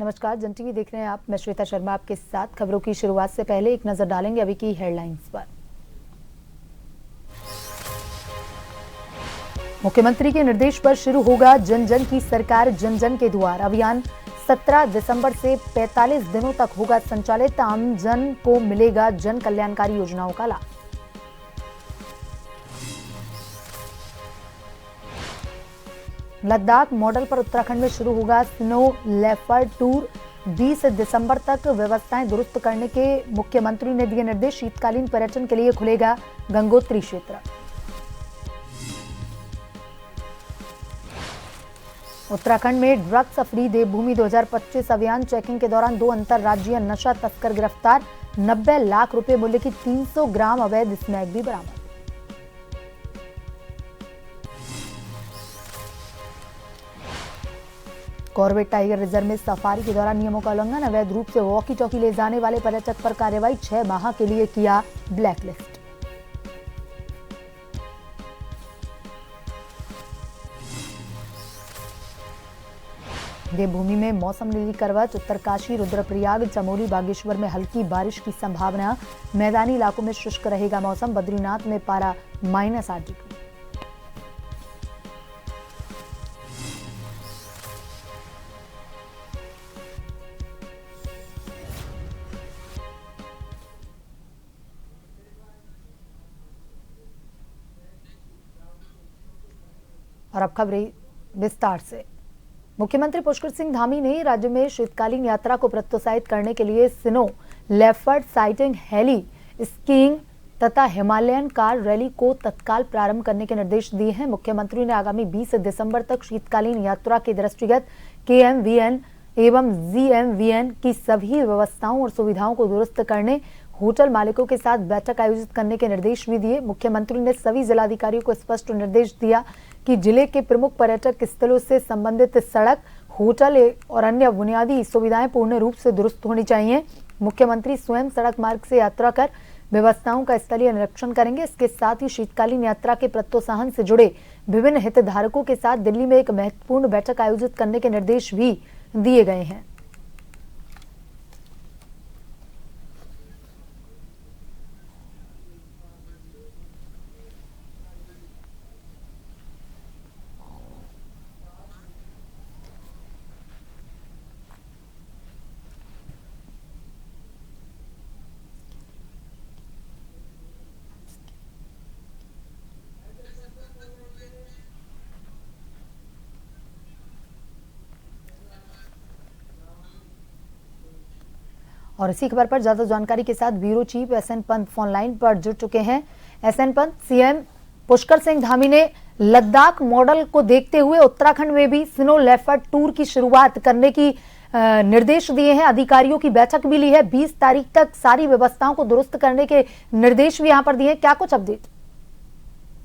नमस्कार, जन टीवी देख रहे हैं आप। मैं श्वेता शर्मा आपके साथ। खबरों की शुरुआत से पहले एक नजर डालेंगे अभी की हेडलाइंस पर। मुख्यमंत्री के निर्देश पर शुरू होगा जन जन की सरकार जन जन के द्वार अभियान। 17 दिसंबर से 45 दिनों तक होगा संचालित। आम जन को मिलेगा जन कल्याणकारी योजनाओं का लाभ। लद्दाख मॉडल पर उत्तराखंड में शुरू होगा स्नो लेपर्ड टूर। 20 दिसंबर तक व्यवस्थाएं दुरुस्त करने के मुख्यमंत्री ने दिए निर्देश। शीतकालीन पर्यटन के लिए खुलेगा गंगोत्री क्षेत्र। उत्तराखंड में ड्रग्स फ्री देवभूमि 2025 अभियान। चेकिंग के दौरान 2 अंतरराज्यीय नशा तस्कर गिरफ्तार। 90 लाख रुपए मूल्य की 300 ग्राम अवैध स्मैक भी बरामद। कॉर्बेट टाइगर रिजर्व में सफारी के दौरान नियमों का उल्लंघन। अवैध रूप से वॉकी टॉकी ले जाने वाले पर्यटक पर कार्रवाई। 6 माह के लिए किया ब्लैकलिस्ट। देवभूमि में मौसम ने ली करवट। उत्तरकाशी, रुद्रप्रयाग, चमोली, बागेश्वर में हल्की बारिश की संभावना। मैदानी इलाकों में शुष्क रहेगा मौसम। बद्रीनाथ में पारा -8 डिग्री। और अब खबरें विस्तार से। मुख्यमंत्री पुष्कर सिंह धामी ने राज्य में शीतकालीन यात्रा को प्रोत्साहित करने के लिए snow leopard sighting, heli skiing तथा हिमालयन कार रैली को तत्काल प्रारंभ करने के निर्देश दिए हैं। मुख्यमंत्री ने आगामी 20 दिसंबर तक शीतकालीन यात्रा के दृष्टिगत KMVN एवं GMVN की सभी व्यवस्थाओं और सुविधाओं को दुरुस्त करने, होटल मालिकों के साथ बैठक आयोजित करने के निर्देश भी दिए। मुख्यमंत्री ने सभी जिलाधिकारियों को स्पष्ट निर्देश दिया कि जिले के प्रमुख पर्यटक स्थलों से संबंधित सड़क, होटल और अन्य बुनियादी सुविधाएं पूर्ण रूप से दुरुस्त होनी चाहिए। मुख्यमंत्री स्वयं सड़क मार्ग से यात्रा कर व्यवस्थाओं का स्थलीय निरीक्षण करेंगे। इसके साथ ही शीतकालीन यात्रा के प्रोत्साहन से जुड़े विभिन्न हितधारकों के साथ दिल्ली में एक महत्वपूर्ण बैठक आयोजित करने के निर्देश भी दिए गए हैं। और इसी खबर पर ज्यादा जानकारी के साथ bureau chief SN Pant phone line पर जुड़ चुके हैं। SN पंत, CM पुष्कर सिंह धामी ने लद्दाख मॉडल को देखते हुए उत्तराखंड में भी स्नो लेपर्ड टूर की शुरुआत करने की निर्देश दिए हैं। अधिकारियों की बैठक भी ली है। 20 तारीख तक सारी व्यवस्थाओं को दुरुस्त करने के निर्देश भी यहाँ पर दिए हैं। क्या कुछ अपडेट?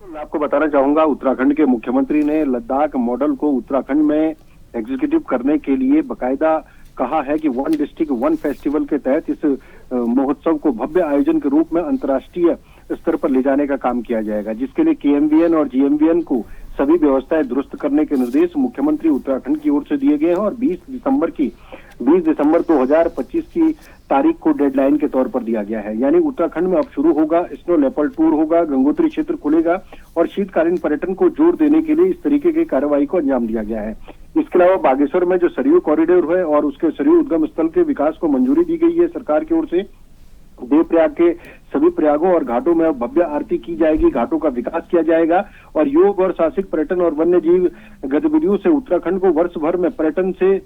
मैं आपको बताना चाहूंगा, उत्तराखंड के मुख्यमंत्री ने लद्दाख मॉडल को उत्तराखंड में एग्जीक्यूटिव करने के लिए बकायदा कहा है कि 1 डिस्ट्रिक्ट 1 फेस्टिवल के तहत इस महोत्सव को भव्य आयोजन के रूप में अंतर्राष्ट्रीय स्तर पर ले जाने का काम किया जाएगा, जिसके लिए KMVN और GMVN को सभी व्यवस्थाएं दुरुस्त करने के निर्देश मुख्यमंत्री उत्तराखंड की ओर से दिए गए हैं। और 20 दिसंबर 2025 की तारीख को डेडलाइन के तौर पर दिया गया है। यानी उत्तराखंड में अब शुरू होगा स्नो लेपर्ड टूर होगा, गंगोत्री क्षेत्र खुलेगा और शीतकालीन पर्यटन को जोर देने के लिए इस तरीके की कार्रवाई को अंजाम दिया गया है। इसके अलावा बागेश्वर में जो सरयू कॉरिडोर है और उसके सरयू उद्गम स्थल के विकास को मंजूरी दी गई है सरकार की ओर से। देवप्रयाग के सभी प्रयागों और घाटों में भव्य आरती की जाएगी, घाटों का विकास किया जाएगा और योग और साहसिक पर्यटन और वन्य जीव गतिविधियों से उत्तराखंड को वर्ष भर में पर्यटन से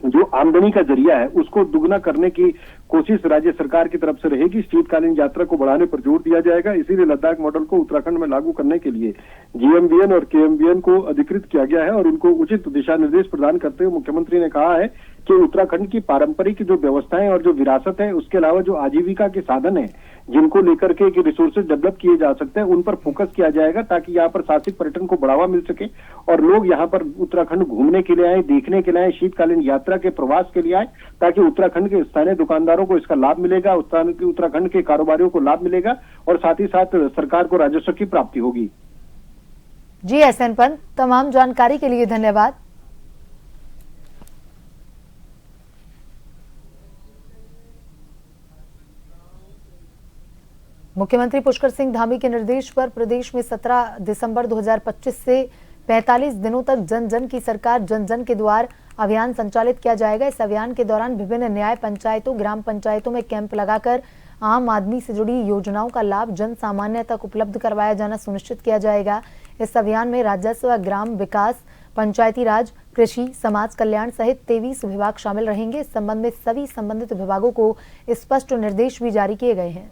जो आमदनी का जरिया है उसको दुगना करने की कोशिश राज्य सरकार की तरफ से रहेगी। शीतकालीन यात्रा को बढ़ाने पर जोर दिया जाएगा। इसीलिए लद्दाख मॉडल को उत्तराखंड में लागू करने के लिए GMVN और KMVN को अधिकृत किया गया है और इनको उचित दिशा निर्देश प्रदान करते हुए मुख्यमंत्री ने कहा है कि उत्तराखंड की पारंपरिक जो व्यवस्थाएं और जो विरासत है, उसके अलावा जो आजीविका के साधन है जिनको लेकर के रिसोर्सेज डेवलप किए जा सकते हैं, उन पर फोकस किया जाएगा ताकि यहाँ पर साहसिक पर्यटन को बढ़ावा मिल सके और लोग यहाँ पर उत्तराखंड घूमने के लिए आए, देखने के लिए आए, शीतकालीन यात्रा के प्रवास के लिए आए, ताकि उत्तराखंड के स्थानीय दुकानदारों को इसका लाभ मिलेगा, उत्तराखंड के कारोबारियों को लाभ मिलेगा और साथ ही साथ सरकार को राजस्व की प्राप्ति होगी। जी SN पंत, तमाम जानकारी के लिए धन्यवाद। मुख्यमंत्री पुष्कर सिंह धामी के निर्देश पर प्रदेश में 17 दिसंबर 2025 से 45 दिनों तक जन जन की सरकार जन जन के द्वार अभियान संचालित किया जाएगा। इस अभियान के दौरान विभिन्न न्याय पंचायतों, ग्राम पंचायतों में कैंप लगाकर आम आदमी से जुड़ी योजनाओं का लाभ जन सामान्य तक उपलब्ध करवाया जाना सुनिश्चित किया जाएगा। इस अभियान में राजस्व, ग्राम विकास, पंचायती राज, कृषि, समाज कल्याण सहित 23 विभाग शामिल रहेंगे। इस संबंध में सभी संबंधित विभागों को स्पष्ट निर्देश भी जारी किए गए हैं।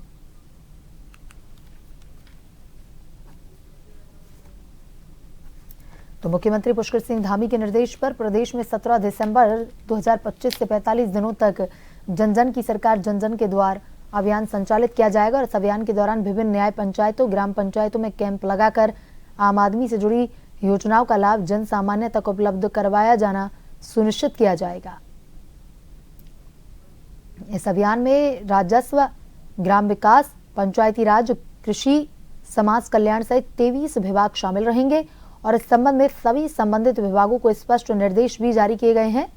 तो मुख्यमंत्री पुष्कर सिंह धामी के निर्देश पर प्रदेश में 17 दिसंबर 2025 से 45 दिनों तक जन जन की सरकार जन जन के द्वार अभियान संचालित किया जाएगा और इस अभियान के दौरान विभिन्न न्याय पंचायतों, ग्राम पंचायतों में कैंप लगाकर आम आदमी से जुड़ी योजनाओं का लाभ जन सामान्य तक उपलब्ध करवाया जाना सुनिश्चित किया जाएगा। इस अभियान में राजस्व, ग्राम विकास, पंचायती राज, कृषि, समाज कल्याण सहित 23 विभाग शामिल रहेंगे और इस संबंध में सभी संबंधित विभागों को स्पष्ट निर्देश भी जारी किए गए हैं।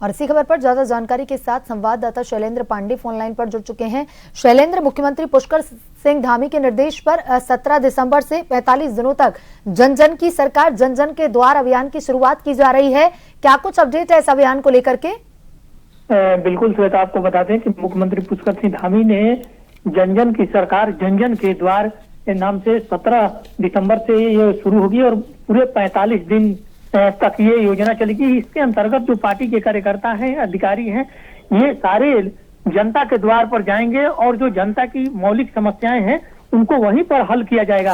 और इसी खबर पर ज्यादा जानकारी के साथ संवाददाता शैलेंद्र पांडे फोन लाइन पर जुड़ चुके हैं। शैलेंद्र, मुख्यमंत्री पुष्कर सिंह धामी के निर्देश पर 17 दिसंबर से 45 दिनों तक जन जन की सरकार जन जन के द्वार अभियान की शुरुआत की जा रही है। क्या कुछ अपडेट है इस अभियान को लेकर के? बिल्कुल श्वेता, आपको बता दें कि मुख्यमंत्री पुष्कर सिंह धामी ने जन जन की सरकार जन जन के द्वार के नाम से 17 दिसंबर से ये शुरू होगी और पूरे 45 दिन तक ये योजना चलेगी। इसके अंतर्गत जो पार्टी के कार्यकर्ता हैं, अधिकारी हैं, ये सारे जनता के द्वार पर जाएंगे और जो जनता की मौलिक समस्याएं हैं उनको वहीं पर हल किया जाएगा।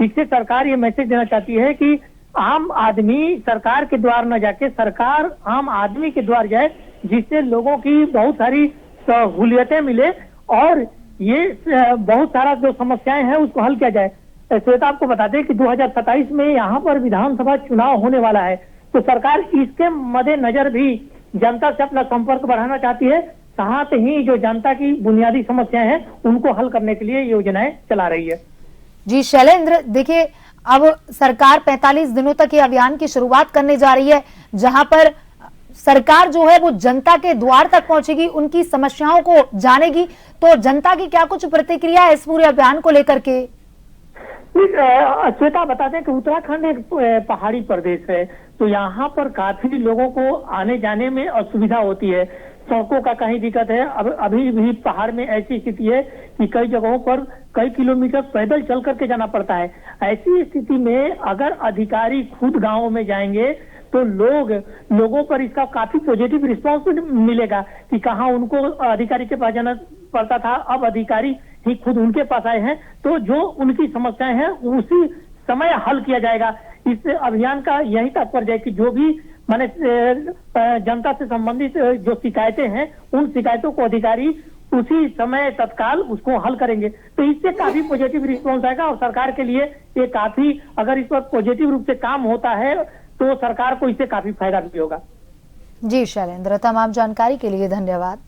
इससे सरकार ये मैसेज देना चाहती है कि आम आदमी सरकार के द्वार न जाके सरकार आम आदमी के द्वार जाए, जिससे लोगों की बहुत सारी सहूलियतें मिले और ये बहुत सारा जो समस्याएं हैं उसको हल किया जाए। श्वेता, आपको बता दें कि 2027 में यहाँ पर विधानसभा चुनाव होने वाला है, तो सरकार इसके मद्देनजर भी जनता से अपना संपर्क बढ़ाना चाहती है, साथ ही जो जनता की बुनियादी समस्याएं हैं उनको हल करने के लिए योजनाएं चला रही है। जी शैलेंद्र, देखिए अब सरकार 45 दिनों तक ये अभियान की शुरुआत करने जा रही है, जहां पर सरकार जो है वो जनता के द्वार तक पहुंचेगी, उनकी समस्याओं को जानेगी। तो जनता की क्या कुछ प्रतिक्रिया है इस पूरे अभियान को लेकर के? श्वेता, बता दें कि उत्तराखंड एक पहाड़ी प्रदेश है, तो यहाँ पर काफी लोगों को आने जाने में असुविधा होती है। सड़कों का कहीं दिक्कत है। अब अभी भी पहाड़ में ऐसी स्थिति है कि कई जगहों पर कई किलोमीटर पैदल चल करके जाना पड़ता है। ऐसी स्थिति में अगर अधिकारी खुद गाँव में जाएंगे तो लोगों पर इसका काफी पॉजिटिव रिस्पांस मिलेगा कि कहाँ उनको अधिकारी के पास जाना पड़ता था, अब अधिकारी ही खुद उनके पास आए हैं, तो जो उनकी समस्याएं हैं उसी समय हल किया जाएगा। इस अभियान का यही तात्पर्य है कि जो भी माने जनता से संबंधित जो शिकायतें हैं उन शिकायतों को अधिकारी उसी समय तत्काल उसको हल करेंगे, तो इससे काफी पॉजिटिव रिस्पांस आएगा और सरकार के लिए ये काफी, अगर इस पर पॉजिटिव रूप से काम होता है तो सरकार को इससे काफी फायदा भी होगा। जी शैलेंद्र, तमाम जानकारी के लिए धन्यवाद।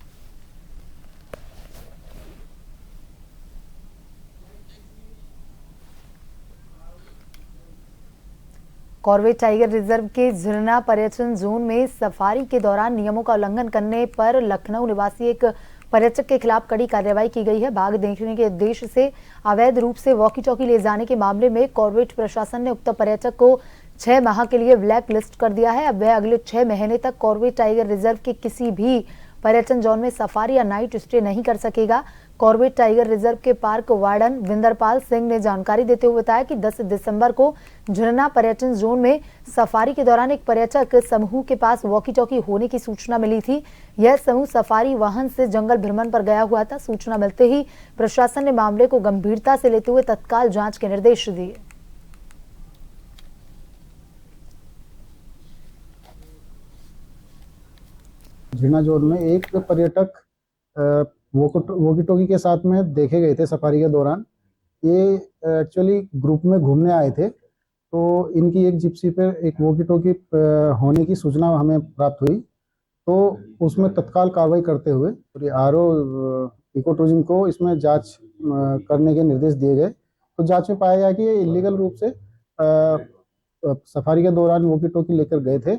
कॉर्बेट टाइगर रिजर्व के झरना पर्यटन जोन में सफारी के दौरान नियमों का उल्लंघन करने पर लखनऊ निवासी एक पर्यटक के खिलाफ कड़ी कार्रवाई की गई है। बाघ देखने के उद्देश्य से अवैध रूप से वॉकी टॉकी ले जाने के मामले में कॉर्बेट प्रशासन ने उक्त पर्यटक को 6 माह के लिए ब्लैक लिस्ट कर दिया है। अब वह अगले 6 महीने तक कॉर्बेट टाइगर रिजर्व के किसी भी पर्यटन जोन में सफारी या नाइट स्टे नहीं कर सकेगा। कॉर्बेट टाइगर रिजर्व के पार्क वार्डन विंदरपाल सिंह ने जानकारी देते हुए बताया कि 10 दिसंबर को झरना पर्यटन जोन में सफारी के दौरान एक पर्यटक समूह के पास वॉकी टॉकी होने की सूचना मिली थी। यह समूह सफारी वाहन से जंगल भ्रमण पर गया हुआ था। सूचना मिलते ही प्रशासन ने मामले को गंभीरता से लेते हुए तत्काल जांच के निर्देश दिए। झरना जोन में एक पर्यटक वॉकी टॉकी के साथ में देखे गए थे सफारी के दौरान। ये एक्चुअली ग्रुप में घूमने आए थे, तो इनकी एक जिप्सी पे एक वॉकी टॉकी होने की सूचना हमें प्राप्त हुई, तो उसमें तत्काल कार्रवाई करते हुए आरओ इको टूरिज्म को इसमें जांच करने के निर्देश दिए गए। तो जांच में पाया गया कि ये इलीगल रूप से सफारी के दौरान वॉकी टॉकी लेकर गए थे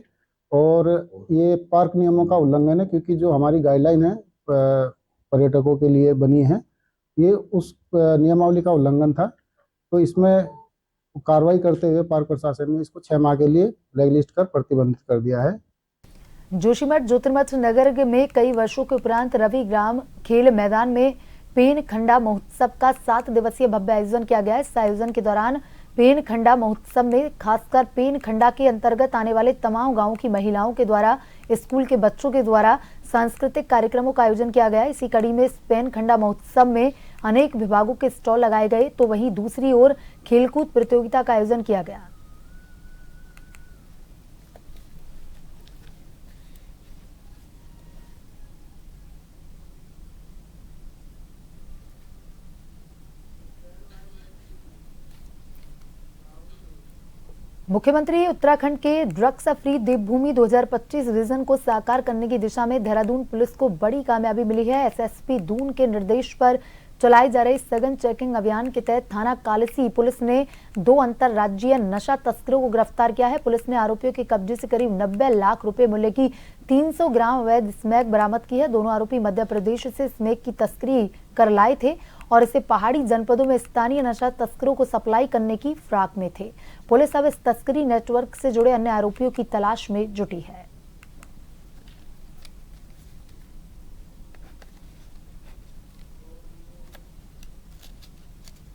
और ये पार्क नियमों का उल्लंघन है, क्योंकि जो हमारी गाइडलाइन है पर्यटकों के लिए बनी है, ये उस नियमावली का उल्लंघन था। तो इसमें कार्रवाई करते हुए पार्क प्रशासन ने इसको 6 माह के लिए ब्लैक लिस्ट कर प्रतिबंधित कर दिया है। जोशीमठ ज्योतिर्मठ नगर में कई वर्षों के उपरांत रवि ग्राम खेल मैदान में पेन खंडा महोत्सव का 7 दिवसीय भव्य आयोजन किया गया। इस आयोजन के दौरान पेन खंडा महोत्सव में खासकर पेन खंडा के अंतर्गत आने वाले तमाम गांवों की महिलाओं के द्वारा, स्कूल के बच्चों के द्वारा सांस्कृतिक कार्यक्रमों का आयोजन किया गया। इसी कड़ी में इस पेन खंडा महोत्सव में अनेक विभागों के स्टॉल लगाए गए, तो वहीं दूसरी ओर खेलकूद प्रतियोगिता का आयोजन किया गया। मुख्यमंत्री उत्तराखंड के ड्रग्स फ्री देवभूमि 2025 विजन को साकार करने की दिशा में देहरादून पुलिस को बड़ी कामयाबी मिली है। एसएसपी दून के निर्देश पर चलाए जा रहे सघन चेकिंग अभियान के तहत थाना कालसी पुलिस ने 2 अंतरराज्यीय नशा तस्करों को गिरफ्तार किया है। पुलिस ने आरोपियों के कब्जे से करीब 90 लाख रुपए मूल्य की 300 ग्राम अवैध स्मैक बरामद की है। दोनों आरोपी मध्य प्रदेश से स्मैक की तस्करी कर लाए थे और इसे पहाड़ी जनपदों में स्थानीय नशा तस्करों को सप्लाई करने की फिराक में थे। पुलिस अब इस तस्करी नेटवर्क से जुड़े अन्य आरोपियों की तलाश में जुटी है।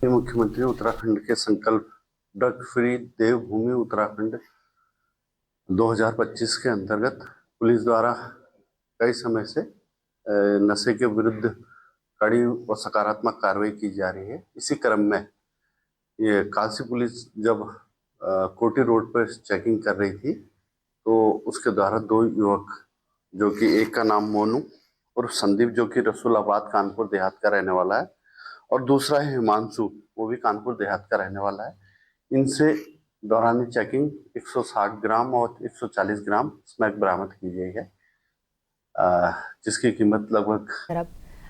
मुख्यमंत्री उत्तराखंड के संकल्प ड्रग फ्री देवभूमि उत्तराखंड 2025 के अंतर्गत पुलिस द्वारा कई समय से नशे के विरुद्ध कड़ी और सकारात्मक कार्रवाई की जा रही है। इसी क्रम में ये कालसी पुलिस जब कोटी रोड पर चेकिंग कर रही थी तो उसके द्वारा 2 युवक, जो कि एक का नाम मोनू और संदीप, जो कि रसूलाबाद कानपुर देहात का रहने वाला है, और दूसरा है हिमांशु, वो भी कानपुर देहात का रहने वाला है। इनसे दौरान चेकिंग 160 ग्राम और 140 ग्राम स्मैक बरामद की गई है, जिसकी कीमत लगभग।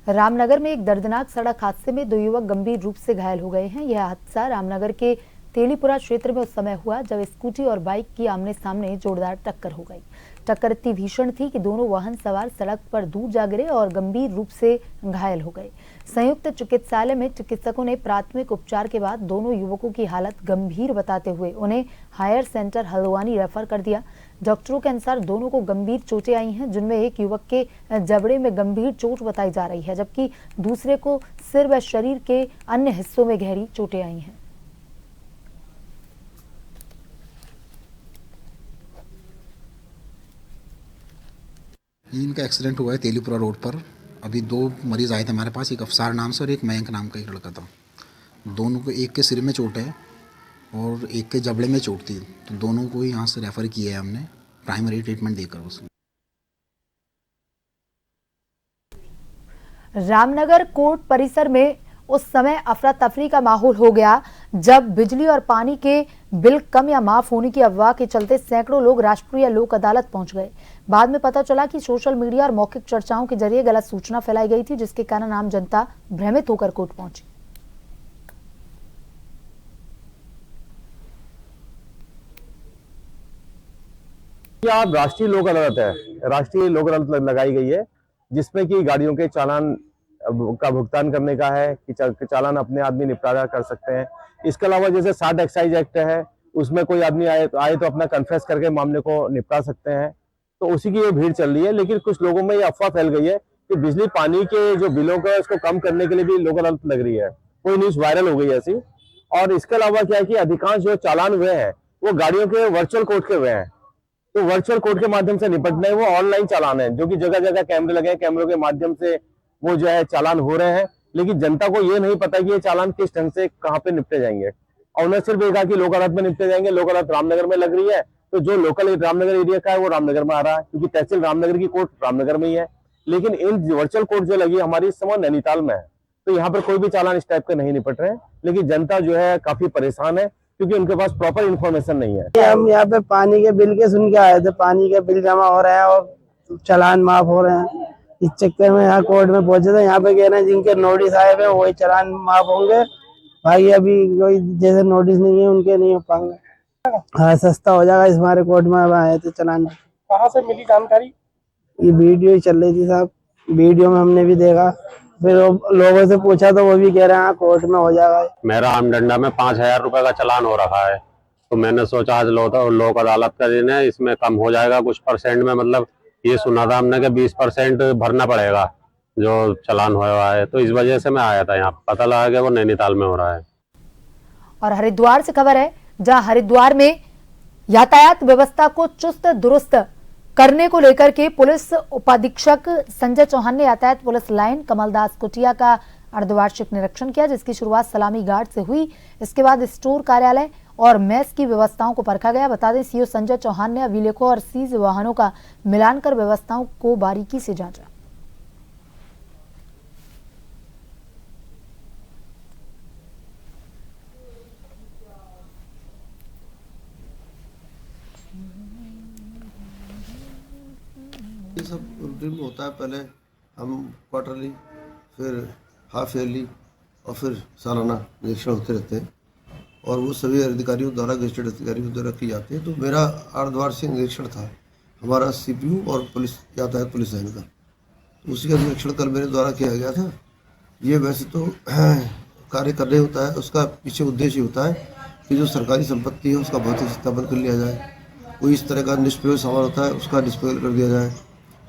रामनगर में एक दर्दनाक सड़क हादसे में 2 युवक गंभीर रूप से घायल हो गए हैं। यह हादसा रामनगर के तेलीपुरा क्षेत्र में उस समय हुआ जब स्कूटी और बाइक की आमने सामने जोरदार टक्कर हो गई। टक्कर इतनी भीषण थी कि दोनों वाहन सवार सड़क पर दूर जा गिरे और गंभीर रूप से घायल हो गए। संयुक्त चिकित्सालय में चिकित्सकों ने प्राथमिक उपचार के बाद दोनों युवकों की हालत गंभीर बताते हुए उन्हें हायर सेंटर हल्द्वानी रेफर कर दिया। डॉक्टरों के अनुसार दोनों को गंभीर चोटें आई हैं, जिनमें एक युवक के जबड़े में गंभीर चोट बताई जा रही है, जबकि दूसरे को सिर व शरीर के अन्य हिस्सों में गहरी चोटें आई हैं। इनका एक्सीडेंट हुआ है तेलीपुरा रोड पर। अभी 2 मरीज आए थे हमारे पास, एक अफसार नाम से और एक मयंक नाम का एक लड़का था। दोनों को, एक के सिर में चोट है और एक के जबड़े में चोट थी, तो दोनों को यहाँ से रेफ़र किया है हमने प्राइमरी ट्रीटमेंट देकर उसको। रामनगर कोर्ट परिसर में उस समय अफरा तफरी का माहौल हो गया जब बिजली और पानी के बिल कम या माफ होने की अफवाह के चलते सैकड़ों लोग राष्ट्रीय लोक अदालत पहुंच गए। बाद में पता चला कि सोशल मीडिया और मौखिक चर्चाओं के जरिए गलत सूचना फैलाई गई थी, जिसके कारण आम जनता भ्रमित होकर कोर्ट पहुंची। आप राष्ट्रीय लोक अदालत है, राष्ट्रीय लोक अदालत लगाई गई है, जिसमें कि गाड़ियों के चालान का भुगतान करने का है कि चालान अपने आदमी निपटारा कर सकते हैं। इसके अलावा जैसे 60 एक्साइज एक्ट है, उसमें कोई आदमी आए तो अपना कन्फेस करके मामले को निपटा सकते हैं। तो उसी की ये भीड़ चल रही है। लेकिन कुछ लोगों में ये अफवाह फैल गई है कि बिजली पानी के जो बिलों का उसको कम करने के लिए भी लोक अदालत लग रही है। कोई न्यूज वायरल हो गई ऐसी। और इसके अलावा क्या है कि अधिकांश जो चालान हुए हैं वो गाड़ियों के वर्चुअल कोर्ट के हुए हैं। तो वर्चुअल कोर्ट के माध्यम से निपटना है, वो ऑनलाइन चालान है, जो कि जगह जगह कैमरे लगे हैं, कैमरों के माध्यम से वो जो है चालान हो रहे हैं। लेकिन जनता को ये नहीं पता कि ये चालान किस ढंग से कहाँ पे निपटे जाएंगे। और उन्होंने सिर्फ कहा कि लोक अदालत में निपटे जाएंगे। लोक अदालत रामनगर में लग रही है, तो जो लोकल रामनगर एरिया का है वो रामनगर में आ रहा है, क्योंकि तहसील रामनगर की कोर्ट रामनगर में ही है। लेकिन इन वर्चुअल कोर्ट जो लगी हमारी इस समय नैनीताल में है, तो यहाँ पर कोई भी चालान इस टाइप के नहीं निपट रहे हैं। लेकिन जनता जो है काफी परेशान है, क्योंकि उनके पास प्रॉपर इन्फॉर्मेशन नहीं है। हम यहाँ पे पानी के बिल के सुन के आए थे, पानी के बिल जमा हो रहे हैं और चालान माफ हो रहे हैं। इस चक्कर में यहाँ कोर्ट में पहुंचे थे। यहाँ पे कह रहे हैं जिनके नोटिस आए हुए वही चालान माफ होंगे बाकी अभी कोई जैसे नोटिस नहीं है उनके नहीं हो पाएंगे। हाँ सस्ता हो जाएगा, इस हमारे कोर्ट में अब आए थे चलान। कहाँ से मिली जानकारी? ये वीडियो ही चल रही थी साहब, वीडियो में हमने भी देखा, फिर लोगों से पूछा तो वो भी कह रहे हैं कोर्ट में हो जाएगा। मेरा आमडंडा में 5,000 रुपए का चालान हो रखा है, तो मैंने सोचा आज लोक अदालत का दिन है, इसमें कम हो जाएगा कुछ परसेंट में। मतलब ये सुना था हमने कि 20% भरना पड़ेगा जो चालान हुआ है, तो इस वजह से मैं आया था यहाँ। पता लगा कि वो नैनीताल में हो रहा है। और हरिद्वार से खबर है, जहां हरिद्वार में यातायात व्यवस्था को चुस्त दुरुस्त करने को लेकर के पुलिस उपाधीक्षक संजय चौहान ने यातायात पुलिस लाइन कमलदास कुटिया का अर्धवार्षिक निरीक्षण किया, जिसकी शुरुआत सलामी गार्ड से हुई। इसके बाद स्टोर कार्यालय और मेस की व्यवस्थाओं को परखा गया। बता दें, सीओ संजय चौहान ने अभिलेखों और सीज वाहनों का मिलान कर व्यवस्थाओं को बारीकी से जांचा। ये सब रूटीन में होता है। पहले हम क्वार्टरली, फिर हाफ ईयरली और फिर सालाना निरीक्षण होते रहते हैं, और वो सभी अधिकारियों द्वारा, गजेटेड अधिकारियों द्वारा की जाती है। तो मेरा अर्धवार्षिक निरीक्षण था हमारा सीपीयू और पुलिस यातायात पुलिस लाइन का, तो उसी का निरीक्षण कल मेरे द्वारा किया गया था। ये वैसे तो कार्य करने होता है, उसका पीछे उद्देश्य होता है कि जो सरकारी संपत्ति है उसका भौतिक सत्यापन कर लिया जाए, कोई इस तरह का निष्प्रयोग सामान होता है उसका डिस्पोजल कर दिया जाए,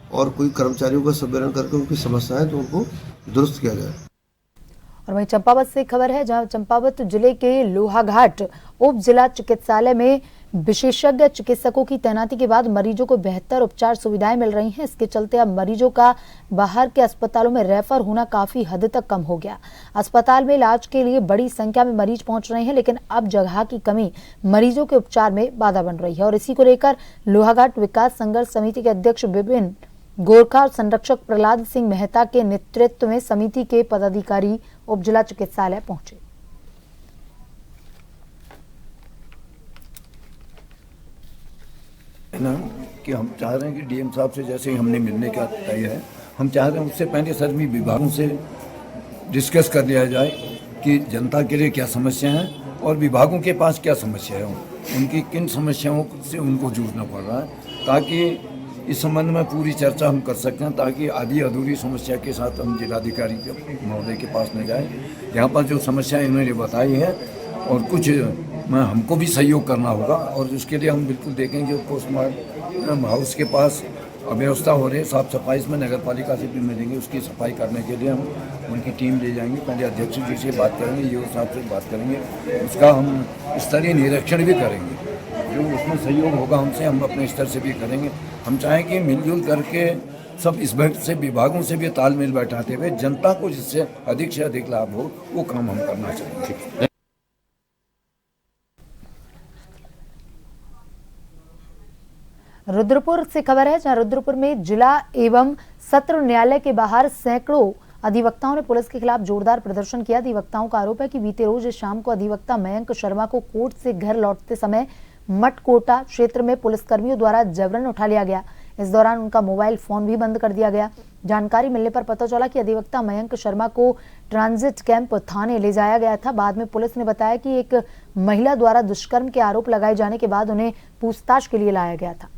और कोई कर्मचारियों का संवेदन करके उनकी समस्याएं तो उनको दुरुस्त किया जाए। और वहीं चंपावत से खबर है, जहां चंपावत जिले के लोहाघाट उप जिला चिकित्सालय में विशेषज्ञ चिकित्सकों की तैनाती के बाद मरीजों को बेहतर उपचार सुविधाएं मिल रही हैं। इसके चलते अब मरीजों का बाहर के अस्पतालों में रेफर होना काफी हद तक कम हो गया। अस्पताल में इलाज के लिए बड़ी संख्या में मरीज पहुंच रहे हैं, लेकिन अब जगह की कमी मरीजों के उपचार में बाधा बन रही है। और इसी को लेकर लोहाघाट विकास संघर्ष समिति के अध्यक्ष विपिन गोरखा और संरक्षक प्रहलाद सिंह मेहता के नेतृत्व में समिति के पदाधिकारी उप जिला चिकित्सालय पहुंचे। ना कि हम चाह रहे हैं कि डीएम साहब से जैसे ही हमने मिलने का तय है, हम चाह रहे हैं उससे पहले सभी विभागों से डिस्कस कर लिया जाए कि जनता के लिए क्या समस्या है और विभागों के पास क्या समस्या है, उनकी किन समस्याओं से उनको जूझना पड़ रहा है, ताकि इस संबंध में पूरी चर्चा हम कर सकते हैं, ताकि आधी अधूरी समस्या के साथ हम जिलाधिकारी महोदय के पास न जाएं। यहाँ पर जो समस्याएं इन्होंने बताई है और कुछ हमको भी सहयोग करना होगा, और उसके लिए हम बिल्कुल देखेंगे पोस्टमार्टम हाउस के पास अव्यवस्था हो रही है, साफ सफाई इसमें नगर पालिका से भी मिलेंगे, उसकी सफाई करने के लिए हम उनकी टीम ले जाएंगे। पहले अध्यक्ष जी से बात करेंगे, ईओ साहब से बात करेंगे, उसका हम स्तरीय निरीक्षण भी करेंगे, जो उसमें सहयोग होगा हमसे हम अपने स्तर से भी करेंगे। हम चाहें कि मिलजुल करके सब इस वक्त से विभागों से भी तालमेल बैठाते हुए जनता को जिससे अधिक से अधिक लाभ हो वो काम हम करना चाहेंगे। रुद्रपुर से खबर है, जहां रुद्रपुर में जिला एवं सत्र न्यायालय के बाहर सैकड़ों अधिवक्ताओं ने पुलिस के खिलाफ जोरदार प्रदर्शन किया। अधिवक्ताओं का आरोप है कि बीते रोज शाम को अधिवक्ता मयंक शर्मा को कोर्ट से घर लौटते समय मटकोटा क्षेत्र में पुलिसकर्मियों द्वारा जबरन उठा लिया गया। इस दौरान उनका मोबाइल फोन भी बंद कर दिया गया। जानकारी मिलने पर पता चला कि अधिवक्ता मयंक शर्मा को ट्रांजिट कैंप थाने ले जाया गया था। बाद में पुलिस ने बताया कि एक महिला द्वारा दुष्कर्म के आरोप लगाए जाने के बाद उन्हें पूछताछ के लिए लाया गया था।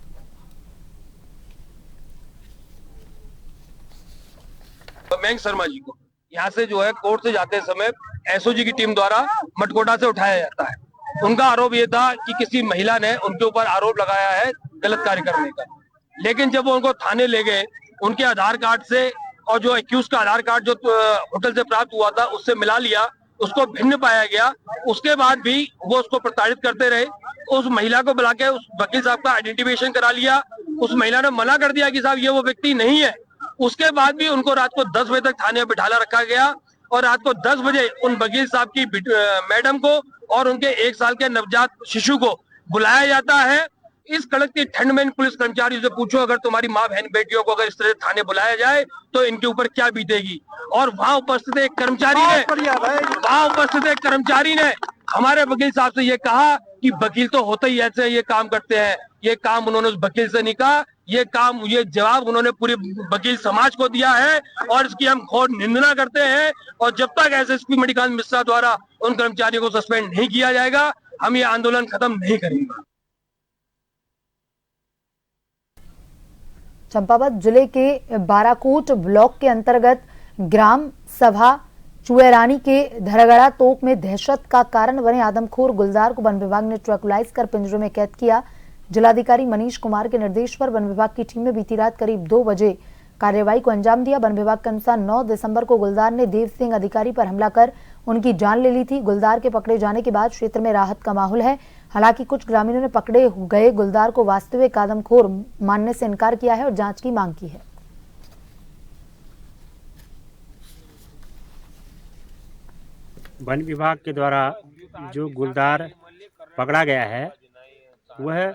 मयंक शर्मा जी को यहाँ से जो है कोर्ट से जाते समय एसओजी की टीम द्वारा मटकोटा से उठाया जाता है। उनका आरोप ये था कि किसी महिला ने उनके ऊपर आरोप लगाया है गलत कार्य करने का, लेकिन जब वो उनको थाने ले गए, उनके आधार कार्ड से और जो एक्यूज का आधार कार्ड जो होटल से प्राप्त हुआ था उससे मिला लिया, उसको भिन्न पाया गया। उसके बाद भी वो उसको प्रताड़ित करते रहे। उस महिला को बुला के उस वकील साहब का आइडेंटिफिकेशन करा लिया। उस महिला ने मना कर दिया कि साहब ये वो व्यक्ति नहीं है। उसके बाद भी उनको रात को 10 बजे तक थाने में बिठाला रखा गया और रात को 10 बजे उन वकील साहब की मैडम को और उनके 1 साल के नवजात शिशु को बुलाया जाता है। इस कड़कती ठंड में इन पुलिस कर्मचारियों से पूछो, अगर तुम्हारी माँ बहन बेटियों को अगर इस तरह थाने बुलाया जाए तो इनके ऊपर क्या बीतेगी। और वहां उपस्थित एक कर्मचारी ने हमारे वकील साहब से ये कहा कि वकील तो होते ही ऐसे ये काम करते हैं। ये काम उन्होंने उस वकील से नहीं कहा, ये जवाब उन्होंने पूरे वकील समाज को दिया है और इसकी हम घोर निंदा करते हैं। और जब तक एसएसपी मणिकांत मिश्रा द्वारा उन कर्मचारियों को सस्पेंड नहीं किया जाएगा, हम ये आंदोलन खत्म नहीं करेंगे। चंपावत जिले के बाराकोट ब्लॉक के अंतर्गत ग्राम सभा चुएरानी के धरगड़ा तोक में दहशत का कारण बने आदमखोर गुलदार को वन विभाग ने ट्रैंकुलाइज कर पिंजरे में कैद किया। जिलाधिकारी मनीष कुमार के निर्देश पर वन विभाग की टीम ने बीती रात करीब 2 बजे कार्रवाई को अंजाम दिया। वन विभाग के अनुसार 9 दिसंबर को गुलदार ने देव सिंह अधिकारी पर हमला कर उनकी जान ले ली थी। गुलदार के पकड़े जाने के बाद क्षेत्र में राहत का माहौल है। हालांकि कुछ ग्रामीणों ने पकड़े गए गुलदार को वास्तविक आदमखोर मानने से इनकार किया है और जांच की मांग की है। वन विभाग के द्वारा जो गुलदार पकड़ा गया है, वह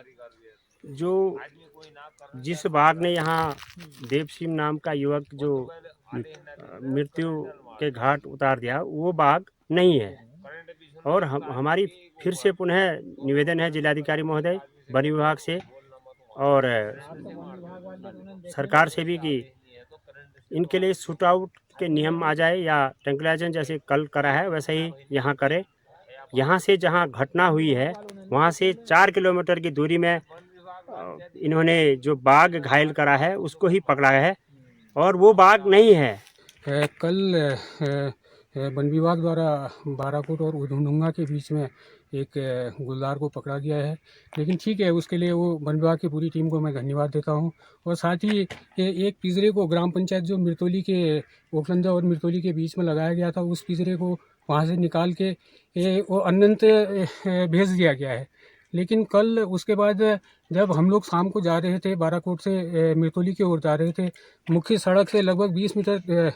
जिस बाघ ने यहाँ देव सिंह नाम का युवक जो मृत्यु के घाट उतार दिया, वो बाघ नहीं है। और हमारी फिर से पुनः निवेदन है जिलाधिकारी महोदय, वन विभाग से और सरकार से भी कि इनके लिए शूट आउट के नियम आ जाए या ट्रैंकुलाइजेशन जैसे कल करा है वैसे ही यहाँ करे। यहाँ से जहाँ घटना हुई है वहाँ से 4 किलोमीटर की दूरी में इन्होंने जो बाघ घायल करा है उसको ही पकड़ा है और वो बाघ नहीं है। कल वन विभाग द्वारा बाराकोट और उधमडुंगा के बीच में एक गुलदार को पकड़ा गया है, लेकिन ठीक है, उसके लिए वो वन विभाग की पूरी टीम को मैं धन्यवाद देता हूं। और साथ ही एक पिंजरे को ग्राम पंचायत जो मिर्तोली के ओखलंजा और मिर्तोली के बीच में लगाया गया था, उस पिंजरे को वहां से निकाल के वो अनंत भेज दिया गया है। लेकिन कल उसके बाद जब हम लोग शाम को जा रहे थे, बाराकोट से मिर्तोली की ओर जा रहे थे, मुख्य सड़क से लगभग 20 मीटर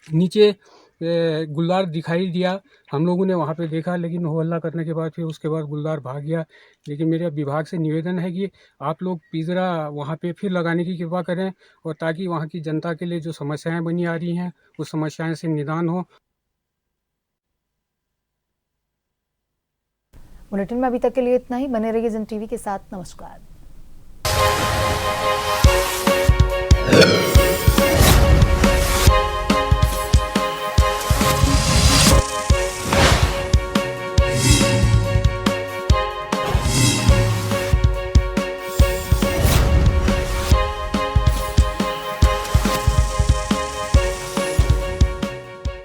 नीचे गुलदार दिखाई दिया। हम लोगों ने वहाँ पे देखा, लेकिन हो हल्ला करने के बाद फिर उसके बाद गुलदार भाग गया। लेकिन मेरे विभाग से निवेदन है कि आप लोग पिंजरा वहाँ पे फिर लगाने की कृपा करें और ताकि वहाँ की जनता के लिए जो समस्याएं बनी आ रही हैं उस समस्याएं से निदान हो। बुलेटिन में अभी तक के लिए इतना ही। बने रहिए जन टीवी के साथ। नमस्कार।